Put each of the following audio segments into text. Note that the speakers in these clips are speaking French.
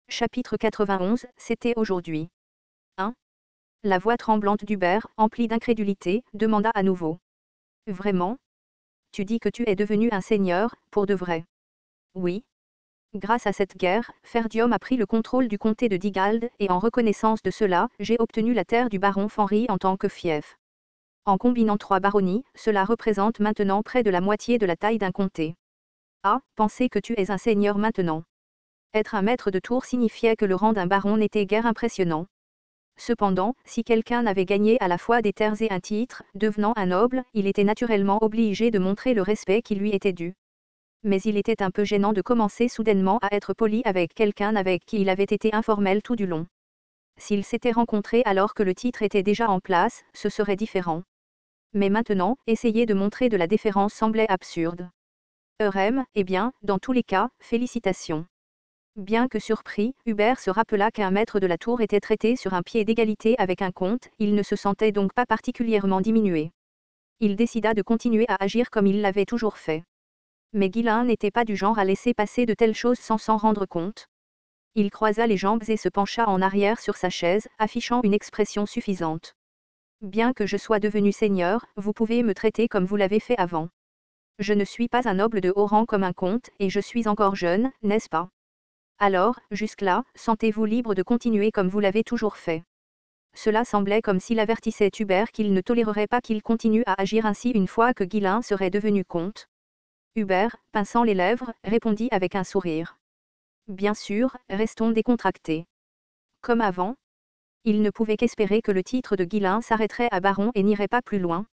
Chapitre 91, c'était aujourd'hui. 1. La voix tremblante d'Hubert, emplie d'incrédulité, demanda à nouveau. Vraiment? Tu dis que tu es devenu un seigneur, pour de vrai? Oui. Grâce à cette guerre, Ferdium a pris le contrôle du comté de Digald, et en reconnaissance de cela, j'ai obtenu la terre du baron Fenry en tant que fief. En combinant 3 baronnies, cela représente maintenant près de la moitié de la taille d'un comté. Ah, penser que tu es un seigneur maintenant. Être un maître de tour signifiait que le rang d'un baron n'était guère impressionnant. Cependant, si quelqu'un avait gagné à la fois des terres et un titre, devenant un noble, il était naturellement obligé de montrer le respect qui lui était dû. Mais il était un peu gênant de commencer soudainement à être poli avec quelqu'un avec qui il avait été informel tout du long. S'ils s'étaient rencontrés alors que le titre était déjà en place, ce serait différent. Mais maintenant, essayer de montrer de la déférence semblait absurde. Eurem, eh bien, dans tous les cas, félicitations. Bien que surpris, Hubert se rappela qu'un maître de la tour était traité sur un pied d'égalité avec un comte, il ne se sentait donc pas particulièrement diminué. Il décida de continuer à agir comme il l'avait toujours fait. Mais Guilain n'était pas du genre à laisser passer de telles choses sans s'en rendre compte. Il croisa les jambes et se pencha en arrière sur sa chaise, affichant une expression suffisante. Bien que je sois devenu seigneur, vous pouvez me traiter comme vous l'avez fait avant. Je ne suis pas un noble de haut rang comme un comte, et je suis encore jeune, n'est-ce pas? Alors, jusque-là, sentez-vous libre de continuer comme vous l'avez toujours fait. Cela semblait comme s'il avertissait Hubert qu'il ne tolérerait pas qu'il continue à agir ainsi une fois que Guilain serait devenu comte. Hubert, pinçant les lèvres, répondit avec un sourire. Bien sûr, restons décontractés. Comme avant. Il ne pouvait qu'espérer que le titre de Guilain s'arrêterait à baron et n'irait pas plus loin.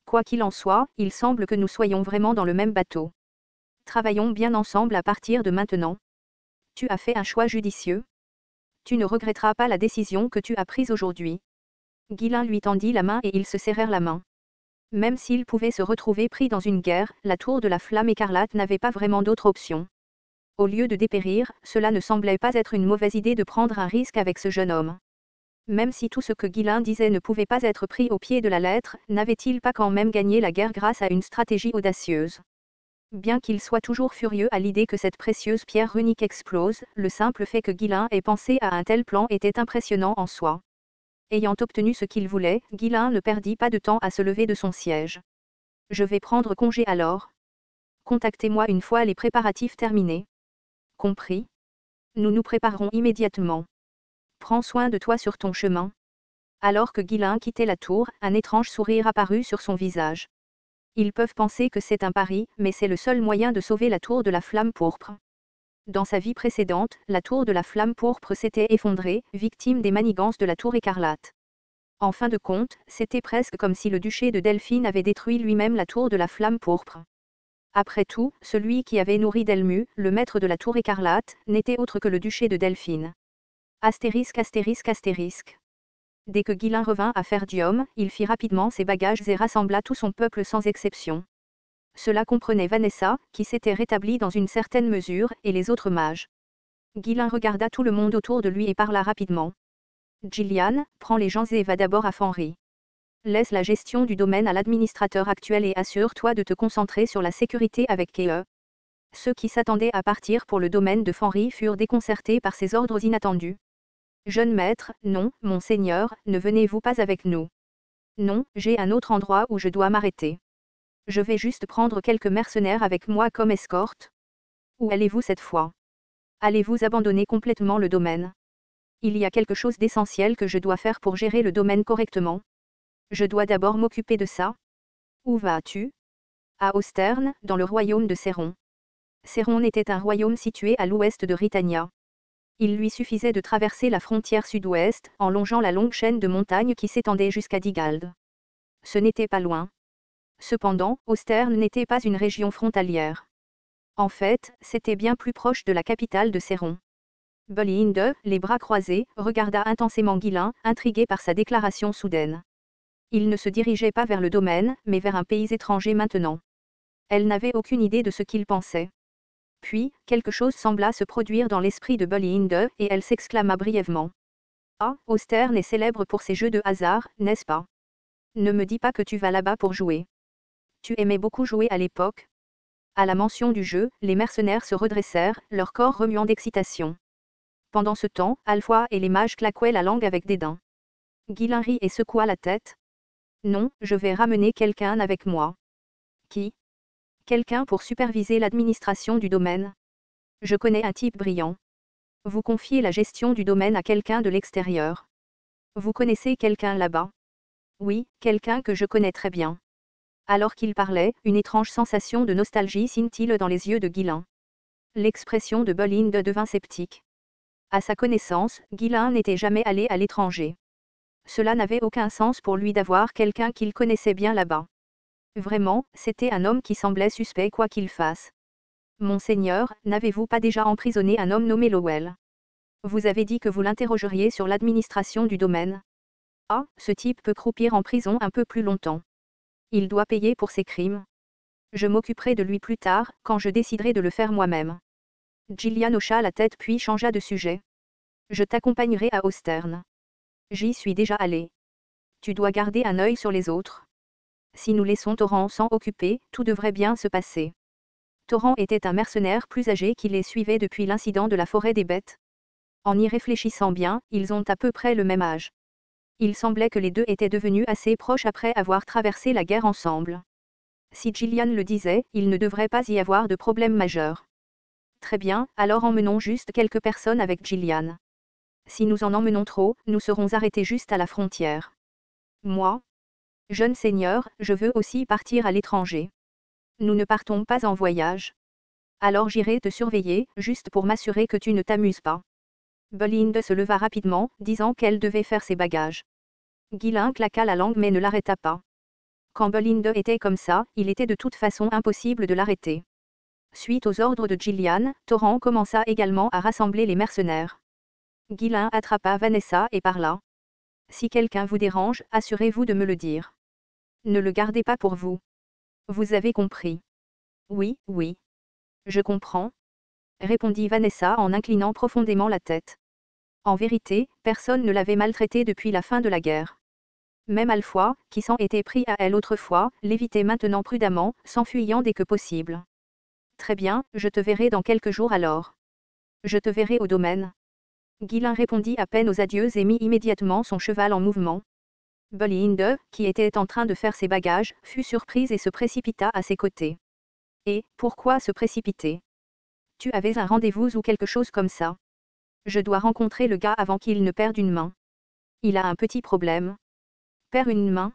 Quoi qu'il en soit, il semble que nous soyons vraiment dans le même bateau. Travaillons bien ensemble à partir de maintenant. Tu as fait un choix judicieux. Tu ne regretteras pas la décision que tu as prise aujourd'hui. Guilain lui tendit la main et ils se serrèrent la main. Même s'ils pouvaient se retrouver pris dans une guerre, la tour de la Flamme écarlate n'avait pas vraiment d'autre option. Au lieu de dépérir, cela ne semblait pas être une mauvaise idée de prendre un risque avec ce jeune homme. Même si tout ce que Guilain disait ne pouvait pas être pris au pied de la lettre, n'avait-il pas quand même gagné la guerre grâce à une stratégie audacieuse? Bien qu'il soit toujours furieux à l'idée que cette précieuse pierre runique explose, le simple fait que Guilain ait pensé à un tel plan était impressionnant en soi. Ayant obtenu ce qu'il voulait, Guilain ne perdit pas de temps à se lever de son siège. Je vais prendre congé alors. Contactez-moi une fois les préparatifs terminés. Compris? Nous nous préparerons immédiatement. Prends soin de toi sur ton chemin. Alors que Guilain quittait la tour, un étrange sourire apparut sur son visage. Ils peuvent penser que c'est un pari, mais c'est le seul moyen de sauver la tour de la Flamme pourpre. Dans sa vie précédente, la tour de la Flamme pourpre s'était effondrée, victime des manigances de la tour écarlate. En fin de compte, c'était presque comme si le duché de Delphine avait détruit lui-même la tour de la Flamme pourpre. Après tout, celui qui avait nourri Delmu, le maître de la tour écarlate, n'était autre que le duché de Delphine. Astérisque astérisque astérisque. Dès que Guilain revint à Ferdium, il fit rapidement ses bagages et rassembla tout son peuple sans exception. Cela comprenait Vanessa, qui s'était rétablie dans une certaine mesure, et les autres mages. Guilain regarda tout le monde autour de lui et parla rapidement. Gillian, prends les gens et va d'abord à Fenry. Laisse la gestion du domaine à l'administrateur actuel et assure-toi de te concentrer sur la sécurité avec Kee. Ceux qui s'attendaient à partir pour le domaine de Fenry furent déconcertés par ces ordres inattendus. Jeune maître, non, monseigneur, ne venez-vous pas avec nous? Non, j'ai un autre endroit où je dois m'arrêter. Je vais juste prendre quelques mercenaires avec moi comme escorte. Où allez-vous cette fois? Allez-vous abandonner complètement le domaine? Il y a quelque chose d'essentiel que je dois faire pour gérer le domaine correctement. Je dois d'abord m'occuper de ça. Où vas-tu? À Austerne, dans le royaume de Céron. Céron était un royaume situé à l'ouest de Britannia. Il lui suffisait de traverser la frontière sud-ouest, en longeant la longue chaîne de montagnes qui s'étendait jusqu'à Digald. Ce n'était pas loin. Cependant, Austerne n'était pas une région frontalière. En fait, c'était bien plus proche de la capitale de Céron. Bolinde, les bras croisés, regarda intensément Guilain, intrigué par sa déclaration soudaine. Il ne se dirigeait pas vers le domaine, mais vers un pays étranger maintenant. Elle n'avait aucune idée de ce qu'il pensait. Puis, quelque chose sembla se produire dans l'esprit de Bolinde, et elle s'exclama brièvement. Ah, Austerne est célèbre pour ses jeux de hasard, n'est-ce pas? Ne me dis pas que tu vas là-bas pour jouer. Tu aimais beaucoup jouer à l'époque? À la mention du jeu, les mercenaires se redressèrent, leur corps remuant d'excitation. Pendant ce temps, Alpha et les mages claquaient la langue avec dédain. Ghislain rit et secoua la tête. Non, je vais ramener quelqu'un avec moi. Qui? Quelqu'un pour superviser l'administration du domaine. Je connais un type brillant. Vous confiez la gestion du domaine à quelqu'un de l'extérieur. Vous connaissez quelqu'un là-bas? Oui, quelqu'un que je connais très bien. Alors qu'il parlait, une étrange sensation de nostalgie scintille dans les yeux de Ghislain. L'expression de Bolinde devint sceptique. À sa connaissance, Ghislain n'était jamais allé à l'étranger. Cela n'avait aucun sens pour lui d'avoir quelqu'un qu'il connaissait bien là-bas. Vraiment, c'était un homme qui semblait suspect quoi qu'il fasse. Monseigneur, n'avez-vous pas déjà emprisonné un homme nommé Lowell? Vous avez dit que vous l'interrogeriez sur l'administration du domaine. Ah, ce type peut croupir en prison un peu plus longtemps. Il doit payer pour ses crimes. Je m'occuperai de lui plus tard, quand je déciderai de le faire moi-même. Gillian hocha la tête puis changea de sujet. Je t'accompagnerai à Austerne. J'y suis déjà allé. Tu dois garder un œil sur les autres. Si nous laissons Torrent s'en occuper, tout devrait bien se passer. Torrent était un mercenaire plus âgé qui les suivait depuis l'incident de la forêt des bêtes. En y réfléchissant bien, ils ont à peu près le même âge. Il semblait que les deux étaient devenus assez proches après avoir traversé la guerre ensemble. Si Gillian le disait, il ne devrait pas y avoir de problème majeur. Très bien, alors emmenons juste quelques personnes avec Gillian. Si nous en emmenons trop, nous serons arrêtés juste à la frontière. Moi? Jeune seigneur, je veux aussi partir à l'étranger. Nous ne partons pas en voyage. Alors j'irai te surveiller, juste pour m'assurer que tu ne t'amuses pas. Bolinde se leva rapidement, disant qu'elle devait faire ses bagages. Ghislain claqua la langue mais ne l'arrêta pas. Quand Bolinde était comme ça, il était de toute façon impossible de l'arrêter. Suite aux ordres de Gillian, Torrent commença également à rassembler les mercenaires. Ghislain attrapa Vanessa et parla. Si quelqu'un vous dérange, assurez-vous de me le dire. Ne le gardez pas pour vous. Vous avez compris. Oui, oui. Je comprends. Répondit Vanessa en inclinant profondément la tête. En vérité, personne ne l'avait maltraitée depuis la fin de la guerre. Même Alpha, qui s'en était pris à elle autrefois, l'évitait maintenant prudemment, s'enfuyant dès que possible. Très bien, je te verrai dans quelques jours alors. Je te verrai au domaine. Ghislain répondit à peine aux adieux et mit immédiatement son cheval en mouvement. Bolinde, qui était en train de faire ses bagages, fut surprise et se précipita à ses côtés. Et, pourquoi se précipiter? Tu avais un rendez-vous ou quelque chose comme ça? Je dois rencontrer le gars avant qu'il ne perde une main. Il a un petit problème. Perd une main?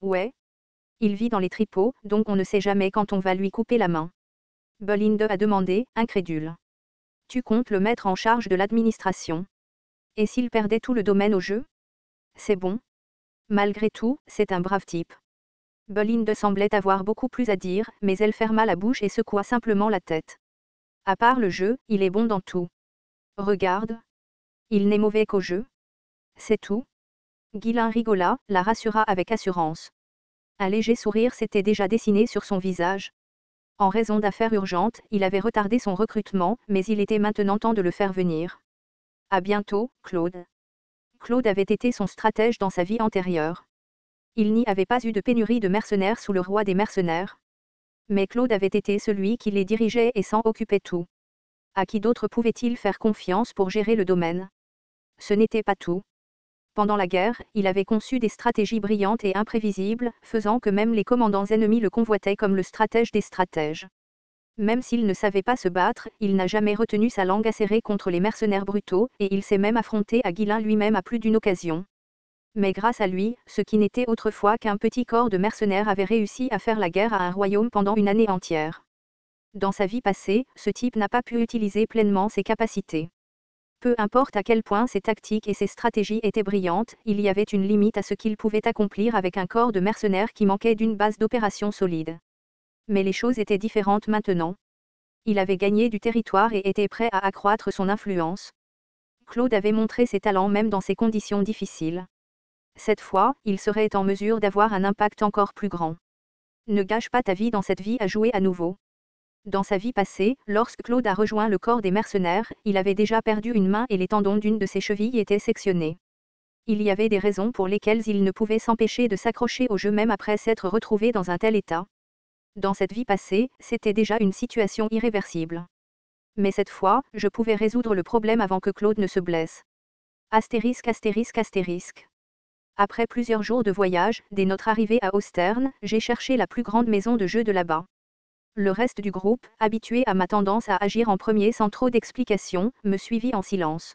Ouais. Il vit dans les tripots, donc on ne sait jamais quand on va lui couper la main. Bolinde a demandé, incrédule. Tu comptes le mettre en charge de l'administration? Et s'il perdait tout le domaine au jeu? C'est bon. Malgré tout, c'est un brave type. Bolinde semblait avoir beaucoup plus à dire, mais elle ferma la bouche et secoua simplement la tête. À part le jeu, il est bon dans tout. Regarde. Il n'est mauvais qu'au jeu. C'est tout. Ghislain rigola, la rassura avec assurance. Un léger sourire s'était déjà dessiné sur son visage. En raison d'affaires urgentes, il avait retardé son recrutement, mais il était maintenant temps de le faire venir. À bientôt, Claude. Claude avait été son stratège dans sa vie antérieure. Il n'y avait pas eu de pénurie de mercenaires sous le roi des mercenaires. Mais Claude avait été celui qui les dirigeait et s'en occupait tout. À qui d'autre pouvait-il faire confiance pour gérer le domaine? Ce n'était pas tout. Pendant la guerre, il avait conçu des stratégies brillantes et imprévisibles, faisant que même les commandants ennemis le convoitaient comme le stratège des stratèges. Même s'il ne savait pas se battre, il n'a jamais retenu sa langue acérée contre les mercenaires brutaux, et il s'est même affronté à Ghislain lui-même à plus d'une occasion. Mais grâce à lui, ce qui n'était autrefois qu'un petit corps de mercenaires avait réussi à faire la guerre à un royaume pendant une année entière. Dans sa vie passée, ce type n'a pas pu utiliser pleinement ses capacités. Peu importe à quel point ses tactiques et ses stratégies étaient brillantes, il y avait une limite à ce qu'il pouvait accomplir avec un corps de mercenaires qui manquait d'une base d'opération solide. Mais les choses étaient différentes maintenant. Il avait gagné du territoire et était prêt à accroître son influence. Claude avait montré ses talents même dans ces conditions difficiles. Cette fois, il serait en mesure d'avoir un impact encore plus grand. Ne gâche pas ta vie dans cette vie à jouer à nouveau. Dans sa vie passée, lorsque Claude a rejoint le corps des mercenaires, il avait déjà perdu une main et les tendons d'une de ses chevilles étaient sectionnés. Il y avait des raisons pour lesquelles il ne pouvait s'empêcher de s'accrocher au jeu même après s'être retrouvé dans un tel état. Dans cette vie passée, c'était déjà une situation irréversible. Mais cette fois, je pouvais résoudre le problème avant que Claude ne se blesse. Astérisque astérisque astérisque. Après plusieurs jours de voyage, dès notre arrivée à Osterne, j'ai cherché la plus grande maison de jeu de là-bas. Le reste du groupe, habitué à ma tendance à agir en premier sans trop d'explications, me suivit en silence.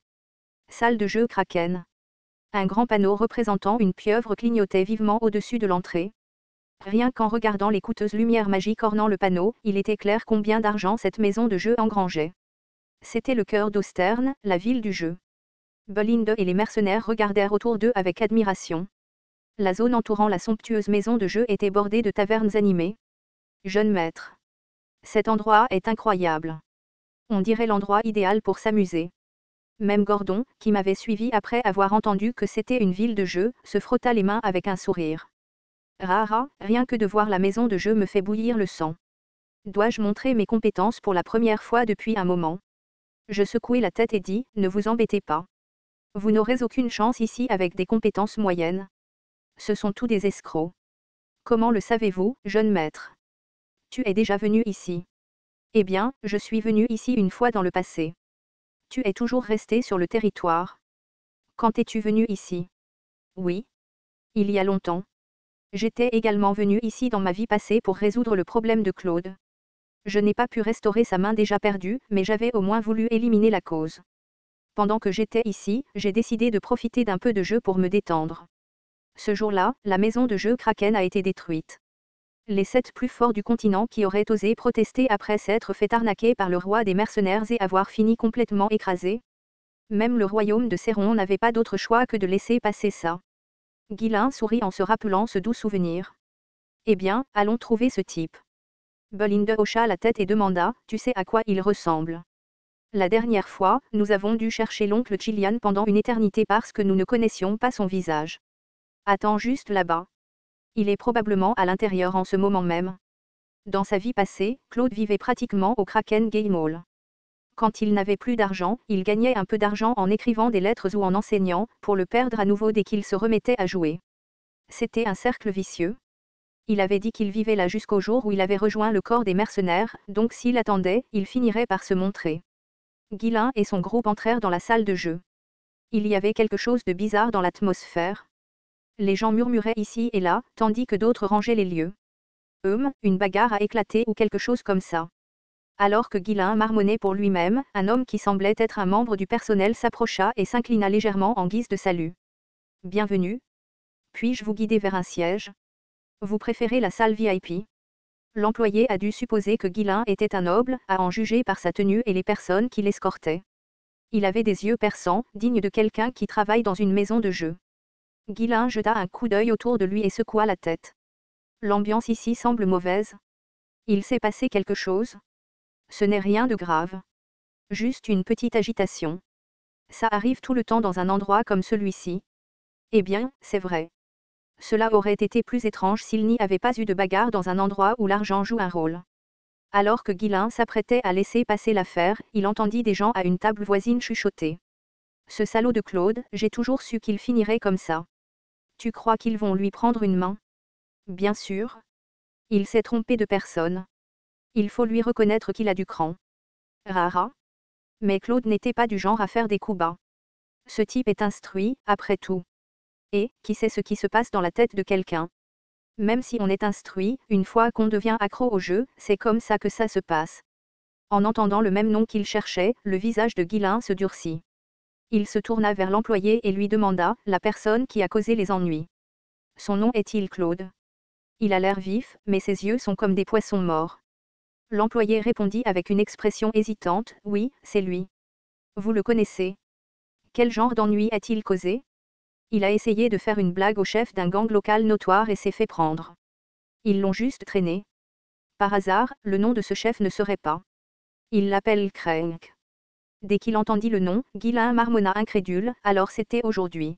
Salle de jeu Kraken. Un grand panneau représentant une pieuvre clignotait vivement au-dessus de l'entrée. Rien qu'en regardant les coûteuses lumières magiques ornant le panneau, il était clair combien d'argent cette maison de jeu engrangeait. C'était le cœur d'Osterne, la ville du jeu. Bolinde et les mercenaires regardèrent autour d'eux avec admiration. La zone entourant la somptueuse maison de jeu était bordée de tavernes animées. Jeune maître. Cet endroit est incroyable. On dirait l'endroit idéal pour s'amuser. Même Gordon, qui m'avait suivi après avoir entendu que c'était une ville de jeu, se frotta les mains avec un sourire. Rara, rien que de voir la maison de jeu me fait bouillir le sang. Dois-je montrer mes compétences pour la première fois depuis un moment? Je secouai la tête et dis, ne vous embêtez pas. Vous n'aurez aucune chance ici avec des compétences moyennes. Ce sont tous des escrocs. Comment le savez-vous, jeune maître? Tu es déjà venu ici. Eh bien, je suis venu ici une fois dans le passé. Tu es toujours resté sur le territoire. Quand es-tu venu ici? Oui. Il y a longtemps. J'étais également venu ici dans ma vie passée pour résoudre le problème de Claude. Je n'ai pas pu restaurer sa main déjà perdue, mais j'avais au moins voulu éliminer la cause. Pendant que j'étais ici, j'ai décidé de profiter d'un peu de jeu pour me détendre. Ce jour-là, la maison de jeu Kraken a été détruite. Les 7 plus forts du continent qui auraient osé protester après s'être fait arnaquer par le roi des mercenaires et avoir fini complètement écrasé. Même le royaume de Céron n'avait pas d'autre choix que de laisser passer ça. Guilain sourit en se rappelant ce doux souvenir. Eh bien, allons trouver ce type. Bolinde hocha la tête et demanda, tu sais à quoi il ressemble? La dernière fois, nous avons dû chercher l'oncle Gillian pendant une éternité parce que nous ne connaissions pas son visage. Attends juste là-bas. Il est probablement à l'intérieur en ce moment même. Dans sa vie passée, Claude vivait pratiquement au Kraken Game Hall. Quand il n'avait plus d'argent, il gagnait un peu d'argent en écrivant des lettres ou en enseignant, pour le perdre à nouveau dès qu'il se remettait à jouer. C'était un cercle vicieux. Il avait dit qu'il vivait là jusqu'au jour où il avait rejoint le corps des mercenaires, donc s'il attendait, il finirait par se montrer. Guilain et son groupe entrèrent dans la salle de jeu. Il y avait quelque chose de bizarre dans l'atmosphère. Les gens murmuraient ici et là, tandis que d'autres rangeaient les lieux. Une bagarre a éclaté ou quelque chose comme ça. Alors que Guilain marmonnait pour lui-même, un homme qui semblait être un membre du personnel s'approcha et s'inclina légèrement en guise de salut. Bienvenue. Puis-je vous guider vers un siège? Vous préférez la salle VIP? L'employé a dû supposer que Guilain était un noble, à en juger par sa tenue et les personnes qui l'escortaient. Il avait des yeux perçants, dignes de quelqu'un qui travaille dans une maison de jeu. Guilain jeta un coup d'œil autour de lui et secoua la tête. L'ambiance ici semble mauvaise. Il s'est passé quelque chose? Ce n'est rien de grave. Juste une petite agitation. Ça arrive tout le temps dans un endroit comme celui-ci. Eh bien, c'est vrai. Cela aurait été plus étrange s'il n'y avait pas eu de bagarre dans un endroit où l'argent joue un rôle. Alors que Guilain s'apprêtait à laisser passer l'affaire, il entendit des gens à une table voisine chuchoter. Ce salaud de Claude, j'ai toujours su qu'il finirait comme ça. Tu crois qu'ils vont lui prendre une main? Bien sûr. Il s'est trompé de personne. Il faut lui reconnaître qu'il a du cran. Rara. Mais Claude n'était pas du genre à faire des coups bas. Ce type est instruit, après tout. Et, qui sait ce qui se passe dans la tête de quelqu'un? Même si on est instruit, une fois qu'on devient accro au jeu, c'est comme ça que ça se passe. En entendant le même nom qu'il cherchait, le visage de Guilain se durcit. Il se tourna vers l'employé et lui demanda, la personne qui a causé les ennuis. Son nom est-il Claude? Il a l'air vif, mais ses yeux sont comme des poissons morts. L'employé répondit avec une expression hésitante, oui, c'est lui. Vous le connaissez? Quel genre d'ennui a-t-il causé? Il a essayé de faire une blague au chef d'un gang local notoire et s'est fait prendre. Ils l'ont juste traîné. Par hasard, le nom de ce chef ne serait pas. Il l'appelle Crank. Dès qu'il entendit le nom, Guilain marmonna incrédule, alors c'était aujourd'hui.